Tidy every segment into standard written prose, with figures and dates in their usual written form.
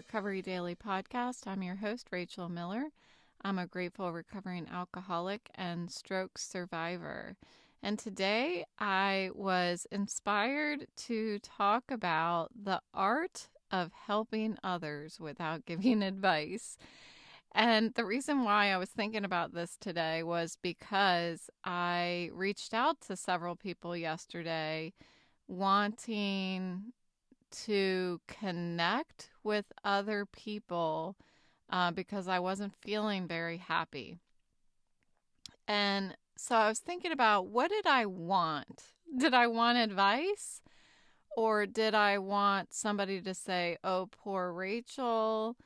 Recovery Daily podcast. I'm your host, Rachel Miller. I'm a grateful recovering alcoholic and stroke survivor. And today I was inspired to talk about the art of helping others without giving advice. And the reason why I was thinking about this today was because I reached out to several people yesterday wanting to connect with other people because I wasn't feeling very happy. And so I was thinking about, what did I want? Did I want advice? Or did I want somebody to say, oh, poor Rachel?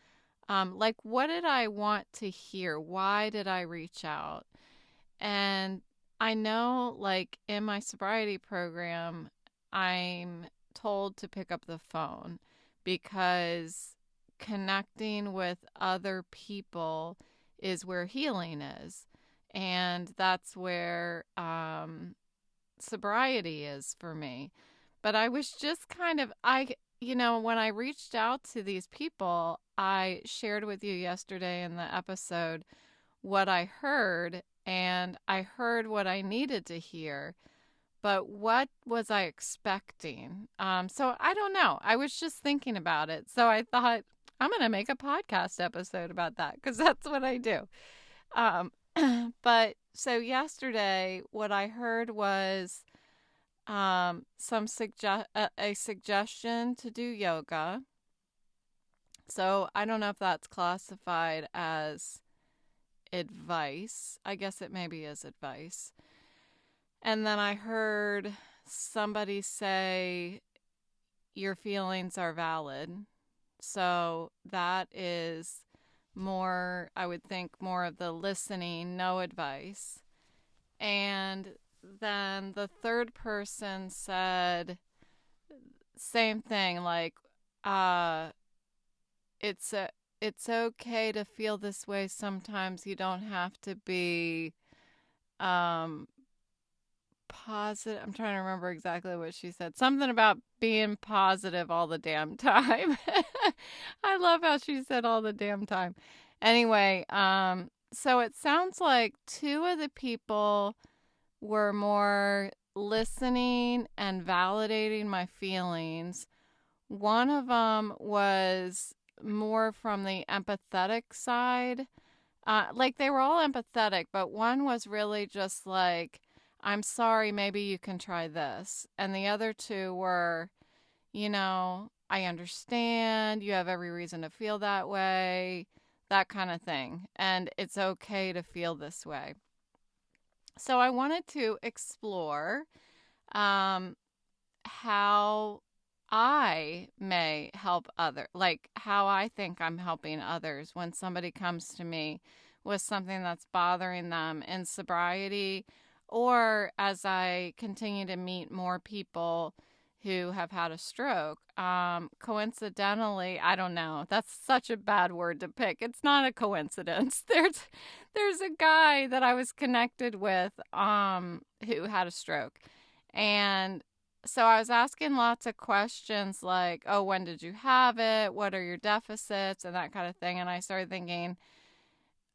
What did I want to hear? Why did I reach out? And I know, in my sobriety program, I'm told to pick up the phone because connecting with other people is where healing is. And that's where sobriety is for me. But I was just when I reached out to these people, I shared with you yesterday in the episode what I heard, and I heard what I needed to hear. But what was I expecting? So I don't know. I was just thinking about it. So I thought, I'm going to make a podcast episode about that because that's what I do. But so yesterday, what I heard was a suggestion to do yoga. So I don't know if that's classified as advice. I guess it maybe is advice. And then I heard somebody say, your feelings are valid. So that is more, I would think, more of the listening, no advice. And then the third person said, same thing, it's okay to feel this way sometimes. You don't have to be positive. I'm trying to remember exactly what she said. Something about being positive all the damn time. I love how she said all the damn time. Anyway, so it sounds like two of the people were more listening and validating my feelings. One of them was more from the empathetic side. They were all empathetic, but one was really just like, I'm sorry, maybe you can try this. And the other two were, I understand. You have every reason to feel that way, that kind of thing. And it's okay to feel this way. So I wanted to explore how I may help how I think I'm helping others when somebody comes to me with something that's bothering them in sobriety, or as I continue to meet more people who have had a stroke. Coincidentally, I don't know. That's such a bad word to pick. It's not a coincidence. There's a guy that I was connected with who had a stroke. And so I was asking lots of questions like, oh, when did you have it? What are your deficits? And that kind of thing. And I started thinking,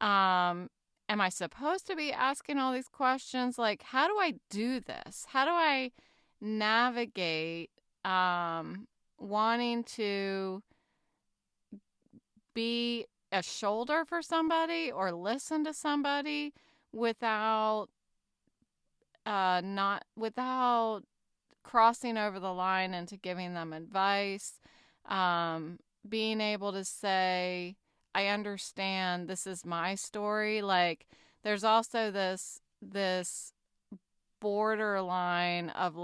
am I supposed to be asking all these questions? Like, how do I do this? How do I navigate wanting to be a shoulder for somebody or listen to somebody without not without crossing over the line into giving them advice, being able to say, I understand, this is my story. There's also this borderline of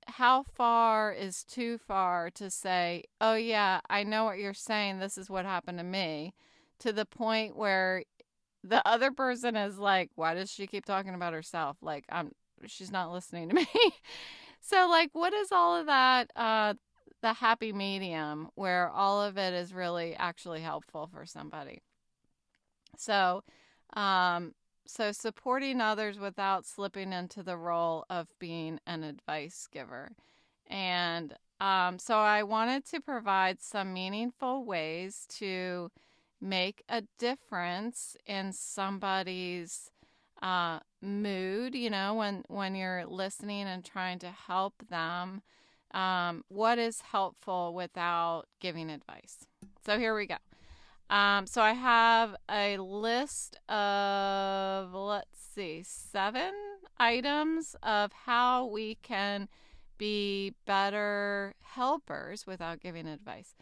how far is too far to say, oh yeah, I know what you're saying, this is what happened to me, to the point where the other person is like, why does she keep talking about herself? She's not listening to me. So what is all of that, the happy medium where all of it is really actually helpful for somebody? So supporting others without slipping into the role of being an advice giver. And So I wanted to provide some meaningful ways to make a difference in somebody's mood, when you're listening and trying to help them. What is helpful without giving advice? So here we go. So I have a list of, let's see, 7 items of how we can be better helpers without giving advice.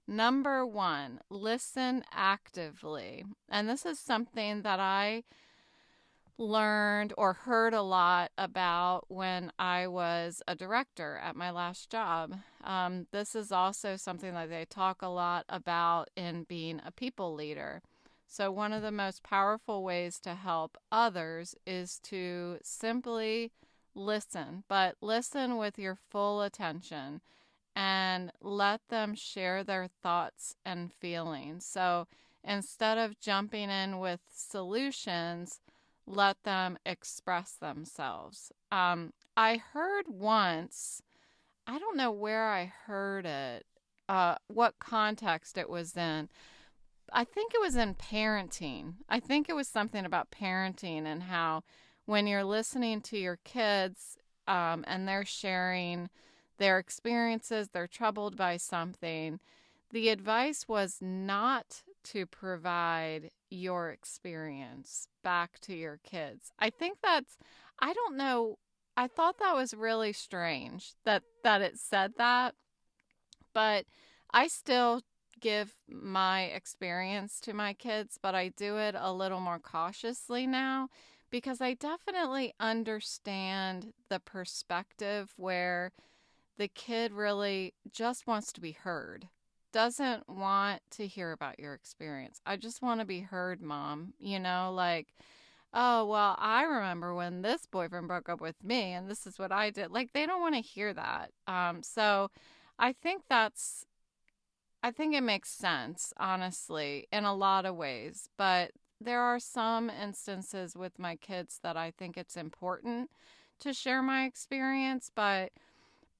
Number 1, listen actively. And this is something that I learned or heard a lot about when I was a director at my last job. This is also something that they talk a lot about in being a people leader. So, one of the most powerful ways to help others is to simply listen, but listen with your full attention and let them share their thoughts and feelings. So, instead of jumping in with solutions, let them express themselves. I heard once, I don't know where I heard it, what context it was in. I think it was in parenting. I think it was something about parenting and how when you're listening to your kids and they're sharing their experiences, they're troubled by something, the advice was not to provide your experience back to your kids. I think I don't know, I thought that was really strange that it said that, but I still give my experience to my kids, but I do it a little more cautiously now because I definitely understand the perspective where the kid really just wants to be heard, doesn't want to hear about your experience. I just want to be heard, mom. Like, oh, well, I remember when this boyfriend broke up with me and this is what I did. Like, they don't want to hear that. So I think I think it makes sense, honestly, in a lot of ways. But there are some instances with my kids that I think it's important to share my experience, but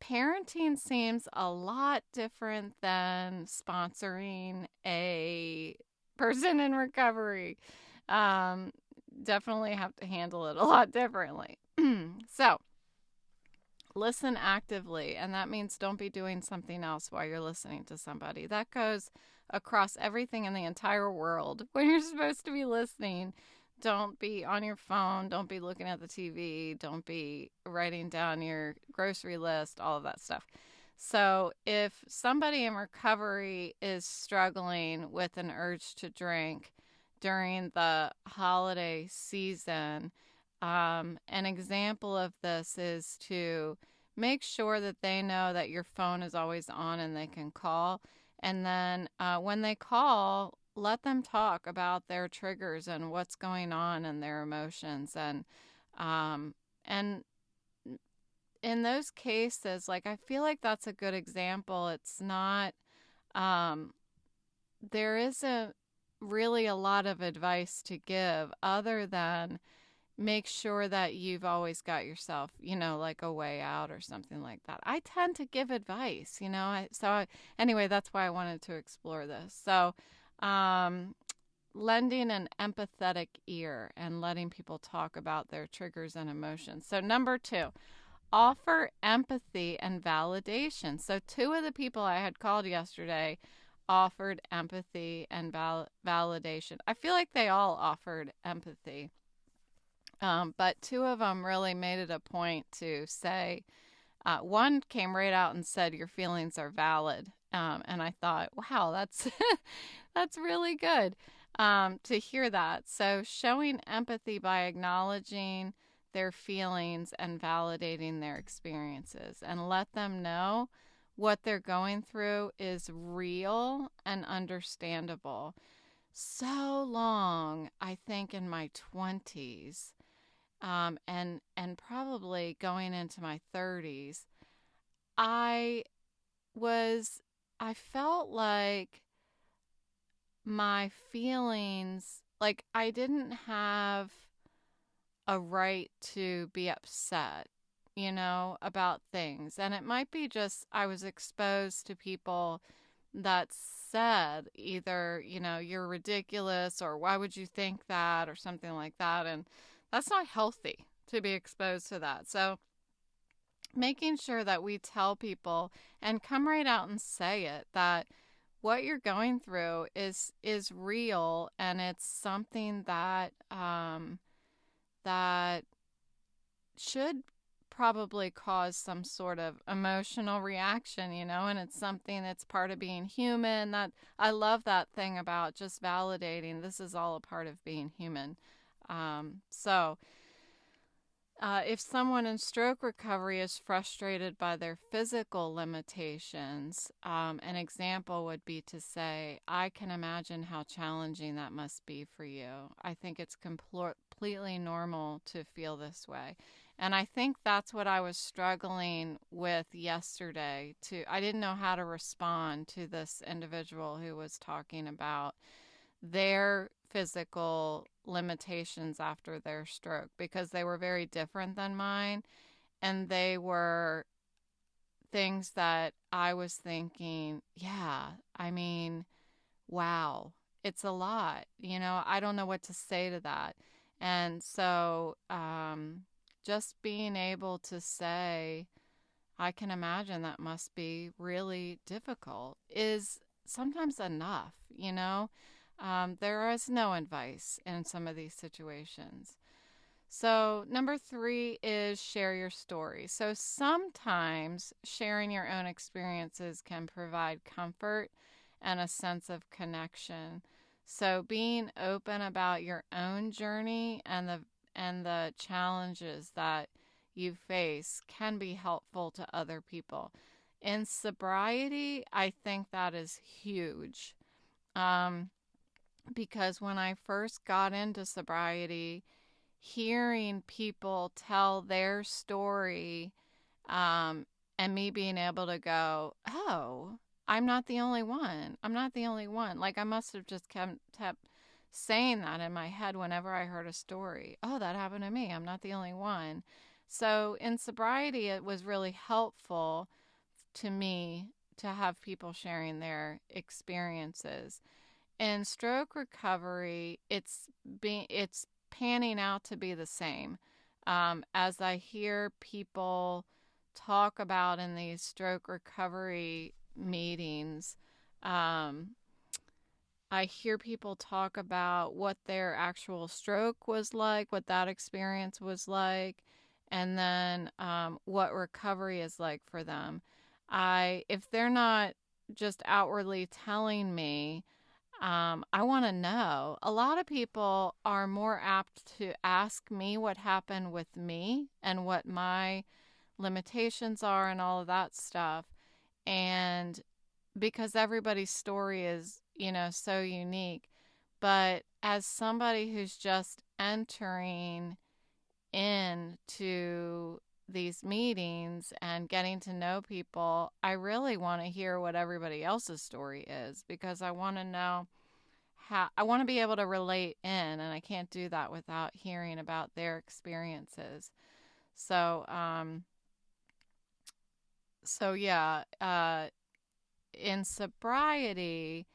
parenting seems a lot different than sponsoring a person in recovery. Um, Definitely have to handle it a lot differently. So, listen actively, and that means don't be doing something else while you're listening to somebody. That goes across everything in the entire world. When you're supposed to be listening, don't be on your phone, don't be looking at the TV, don't be writing down your grocery list, all of that stuff. So, if somebody in recovery is struggling with an urge to drink during the holiday season, an example of this is to make sure that they know that your phone is always on and they can call. And then when they call, let them talk about their triggers and what's going on and their emotions. And in those cases, like, I feel like that's a good example. It's not, um, there isn't really a lot of advice to give other than make sure that you've always got yourself, like a way out or something like that. I tend to give advice, anyway, that's why I wanted to explore this. So, lending an empathetic ear and letting people talk about their triggers and emotions. So, number 2, offer empathy and validation. So, 2 of the people I had called yesterday offered empathy and validation. I feel like they all offered empathy. But 2 of them really made it a point to say, one came right out and said, your feelings are valid. And I thought, wow, that's that's really good to hear that. So showing empathy by acknowledging their feelings and validating their experiences and let them know what they're going through is real and understandable. So long, I think, in my 20s, and probably going into my 30s, I was I felt like my feelings, like I didn't have a right to be upset. about things. And it might be just I was exposed to people that said either, you're ridiculous or why would you think that or something like that. And that's not healthy to be exposed to that. So making sure that we tell people and come right out and say it that what you're going through is real, and it's something that should probably cause some sort of emotional reaction, and it's something that's part of being human. That I love that thing about just validating this is all a part of being human. So if someone in stroke recovery is frustrated by their physical limitations, an example would be to say, I can imagine how challenging that must be for you. I think it's completely normal to feel this way. And I think that's what I was struggling with yesterday. I didn't know how to respond to this individual who was talking about their physical limitations after their stroke, because they were very different than mine, and they were things that I was thinking, yeah, I mean, wow, it's a lot. I don't know what to say to that. And so just being able to say, I can imagine that must be really difficult, is sometimes enough. There is no advice in some of these situations. So, number 3 is share your story. So, sometimes sharing your own experiences can provide comfort and a sense of connection. So, being open about your own journey and the challenges that you face can be helpful to other people. In sobriety, I think that is huge. Um, because when I first got into sobriety, hearing people tell their story, and me being able to go, oh, I'm not the only one. I'm not the only one. Like, I must have just kept saying that in my head whenever I heard a story. Oh, that happened to me. I'm not the only one. So in sobriety, it was really helpful to me to have people sharing their experiences. In stroke recovery, it's panning out to be the same. As I hear people talk about in these stroke recovery meetings, um, I hear people talk about what their actual stroke was like, what that experience was like, and then what recovery is like for them. If they're not just outwardly telling me, I want to know. A lot of people are more apt to ask me what happened with me and what my limitations are and all of that stuff. And because everybody's story is, so unique. But as somebody who's just entering into these meetings and getting to know people, I really want to hear what everybody else's story is, because I want to know how I want to be able to relate in, and I can't do that without hearing about their experiences. So, yeah, in sobriety,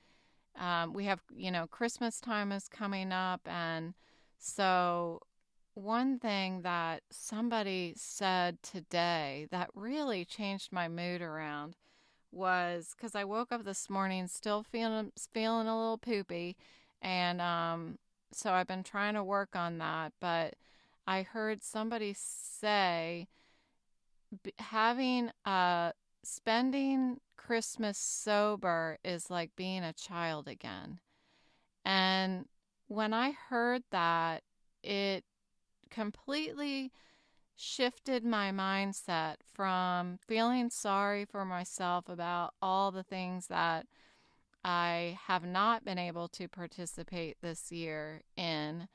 we have, Christmas time is coming up. And so one thing that somebody said today that really changed my mood around was, because I woke up this morning still feeling a little poopy, and so I've been trying to work on that. But I heard somebody say having spending Christmas sober is like being a child again. And when I heard that, it completely shifted my mindset from feeling sorry for myself about all the things that I have not been able to participate this year in,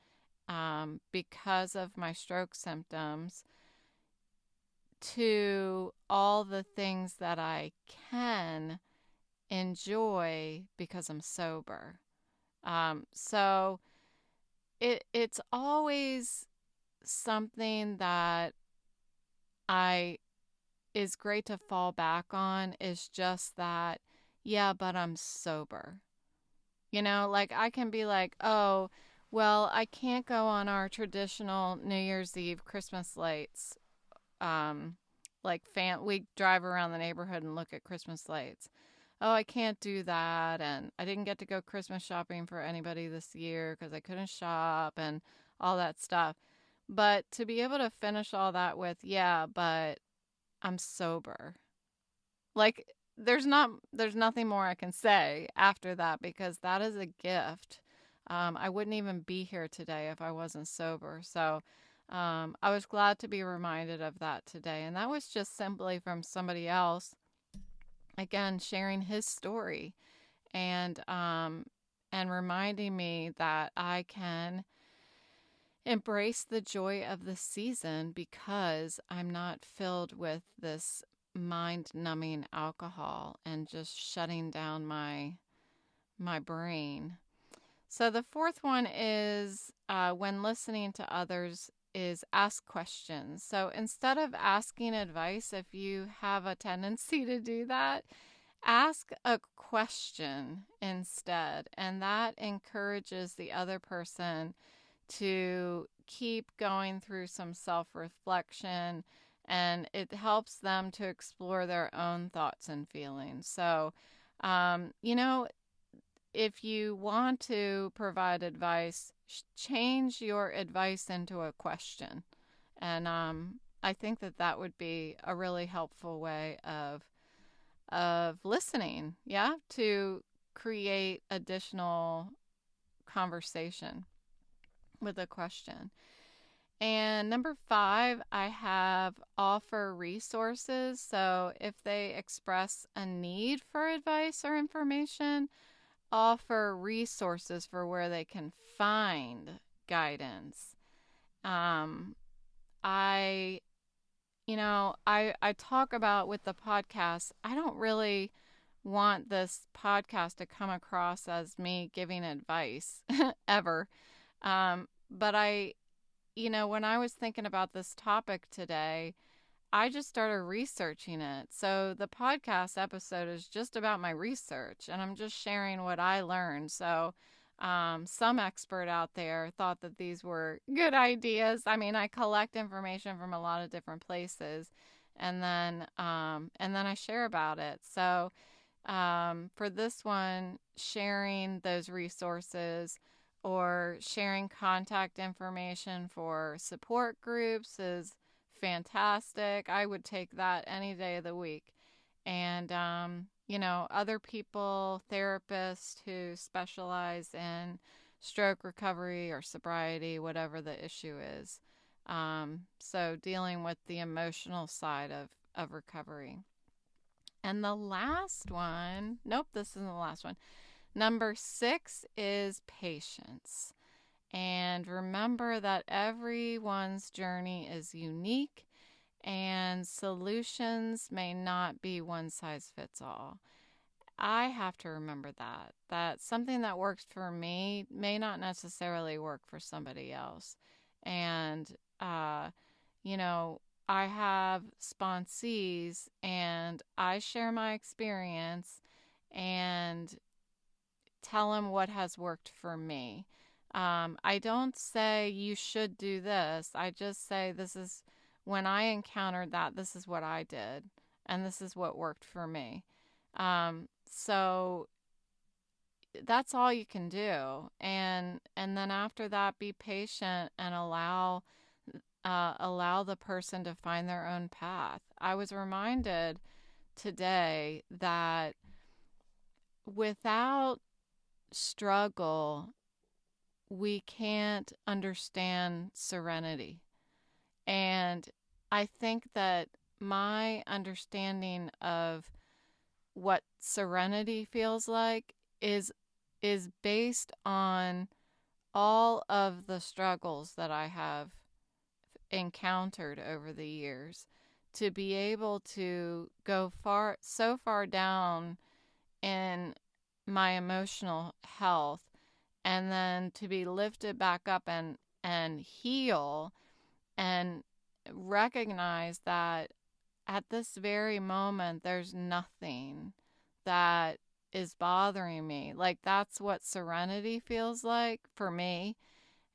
because of my stroke symptoms, to all the things that I can enjoy because I'm sober. So it's always something that I is great to fall back on is just that, yeah, but I'm sober. Like I can be like, oh, well, I can't go on our traditional New Year's Eve Christmas lights. Um, we drive around the neighborhood and look at Christmas lights. Oh, I can't do that. And I didn't get to go Christmas shopping for anybody this year because I couldn't shop and all that stuff. But to be able to finish all that with, yeah, but I'm sober. Like there's nothing more I can say after that because that is a gift. I wouldn't even be here today if I wasn't sober. So I was glad to be reminded of that today. And that was just simply from somebody else, again, sharing his story and reminding me that I can embrace the joy of the season because I'm not filled with this mind numbing alcohol and just shutting down my brain. So the fourth one is when listening to others is ask questions. So instead of asking advice, if you have a tendency to do that, ask a question instead, and that encourages the other person to keep going through some self reflection, and it helps them to explore their own thoughts and feelings. So, you know, if you want to provide advice, change your advice into a question. And I think that that would be a really helpful way of listening, yeah, to create additional conversation with a question. And number 5, I have offer resources. So if they express a need for advice or information, offer resources for where they can find guidance. Um, I, I talk about with the podcast, I don't really want this podcast to come across as me giving advice ever. But when I was thinking about this topic today, I just started researching it. So the podcast episode is just about my research and I'm just sharing what I learned. So some expert out there thought that these were good ideas. I mean, I collect information from a lot of different places and then I share about it. So for this one, sharing those resources or sharing contact information for support groups is fantastic. I would take that any day of the week. And, other people, therapists who specialize in stroke recovery or sobriety, whatever the issue is. So, dealing with the emotional side of recovery. And the last one, nope, this isn't the last one. Number 6 is patience. And remember that everyone's journey is unique and solutions may not be one size fits all. I have to remember that something that works for me may not necessarily work for somebody else. And, uh, you know, I have sponsees and I share my experience and tell them what has worked for me. I don't say you should do this. I just say this is when I encountered that, this is what I did, and this is what worked for me. So that's all you can do, and then after that, be patient and allow the person to find their own path. I was reminded today that without struggle, we can't understand serenity. And I think that my understanding of what serenity feels like is based on all of the struggles that I have encountered over the years to be able to go so far down in my emotional health and then to be lifted back up and heal and recognize that at this very moment, there's nothing that is bothering me. Like, that's what serenity feels like for me.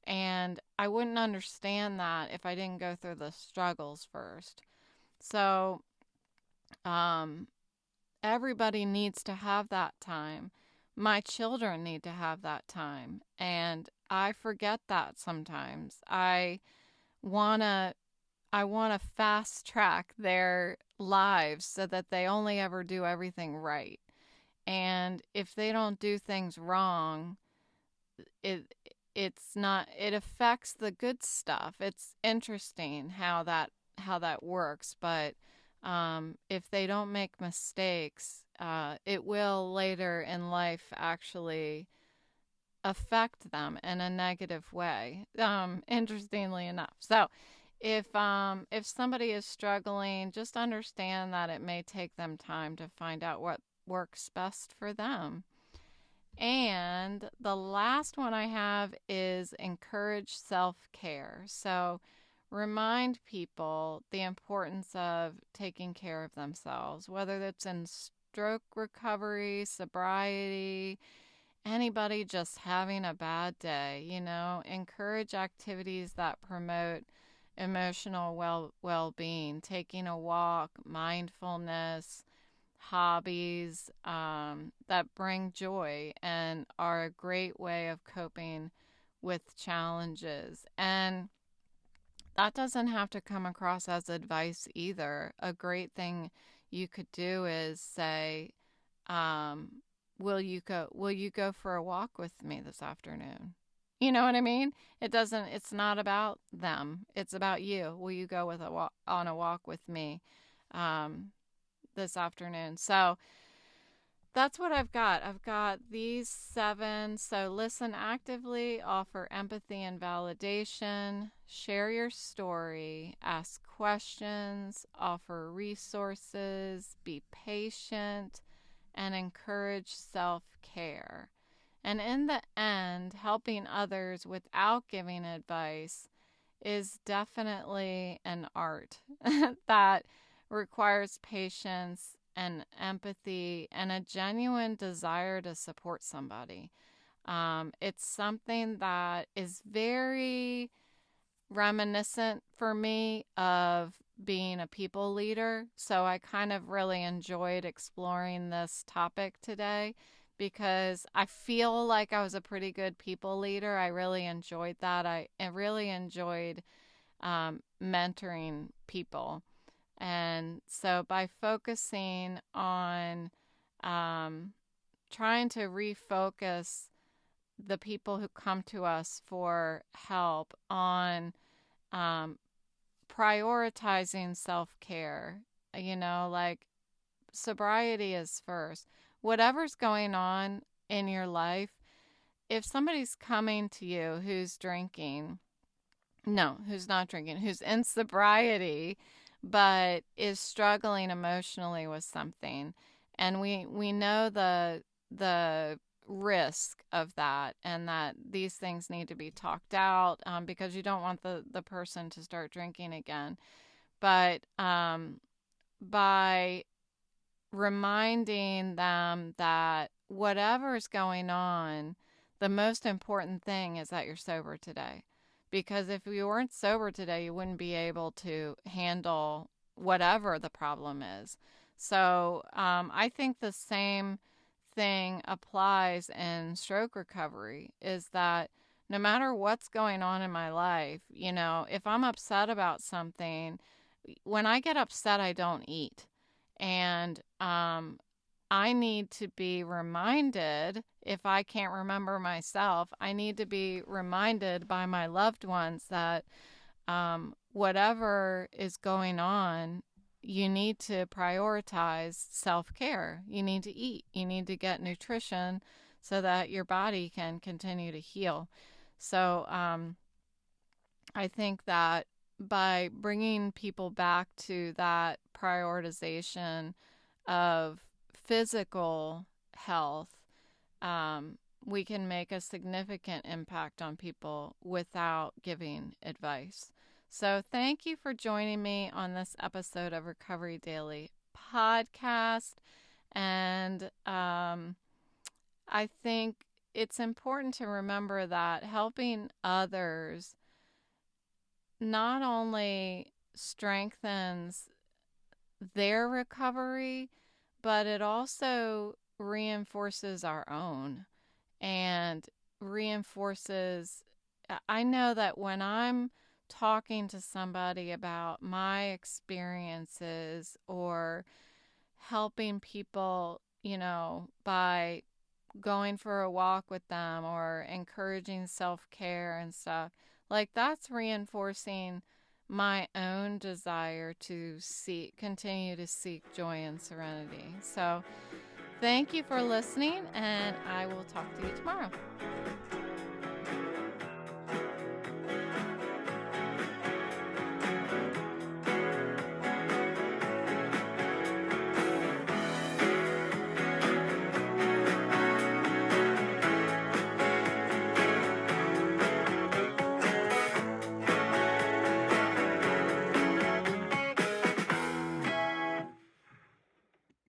And I wouldn't understand that if I didn't go through the struggles first. So, um, everybody needs to have that time. My children need to have that time. And I forget that sometimes. Wanna I want to fast track their lives so that they only ever do everything right. And if they don't do things wrong, it it's not it affects the good stuff. It's interesting how that works, but if they don't make mistakes, it will later in life actually affect them in a negative way. Interestingly enough, so if somebody is struggling, just understand that it may take them time to find out what works best for them. And the last one I have is encourage self-care. So remind people the importance of taking care of themselves, whether that's in stroke recovery, sobriety, anybody just having a bad day. Encourage activities that promote emotional well-being, taking a walk, mindfulness, hobbies that bring joy and are a great way of coping with challenges. And that doesn't have to come across as advice either. A great thing you could do is say, um, will you go for a walk with me this afternoon? You know what I mean? It's not about them. It's about you. Will you go on a walk with me um, this afternoon? So that's what I've got. I've got these 7. So listen actively, offer empathy and validation, share your story, ask questions, offer resources, be patient, and encourage self-care. And in the end, helping others without giving advice is definitely an art that requires patience and empathy and a genuine desire to support somebody. It's something that is very reminiscent for me of being a people leader. So I kind of really enjoyed exploring this topic today because I feel like I was a pretty good people leader. I really enjoyed that. I really enjoyed mentoring people. And so by focusing on um, trying to refocus the people who come to us for help on um, prioritizing self-care, like sobriety is first. Whatever's going on in your life, if somebody's coming to you who's drinking, no, who's not drinking, who's in sobriety, but is struggling emotionally with something, and we know the risk of that, and that these things need to be talked out because you don't want the person to start drinking again. But by reminding them that whatever's going on, the most important thing is that you're sober today. Because if you weren't sober today, you wouldn't be able to handle whatever the problem is. So I think the same thing applies in stroke recovery, is that no matter what's going on in my life, if I'm upset about something, when I get upset, I don't eat. And I need to be reminded, if I can't remember myself, I need to be reminded by my loved ones that whatever is going on, you need to prioritize self-care. You need to eat. You need to get nutrition so that your body can continue to heal. So I think that by bringing people back to that prioritization of physical health, we can make a significant impact on people without giving advice. So thank you for joining me on this episode of Recovery Daily podcast. And I think it's important to remember that helping others not only strengthens their recovery, but it also reinforces our own and reinforces. I know that when I'm talking to somebody about my experiences or helping people, by going for a walk with them or encouraging self-care and stuff, like that's reinforcing my own desire to continue to seek joy and serenity. So thank you for listening, and I will talk to you tomorrow.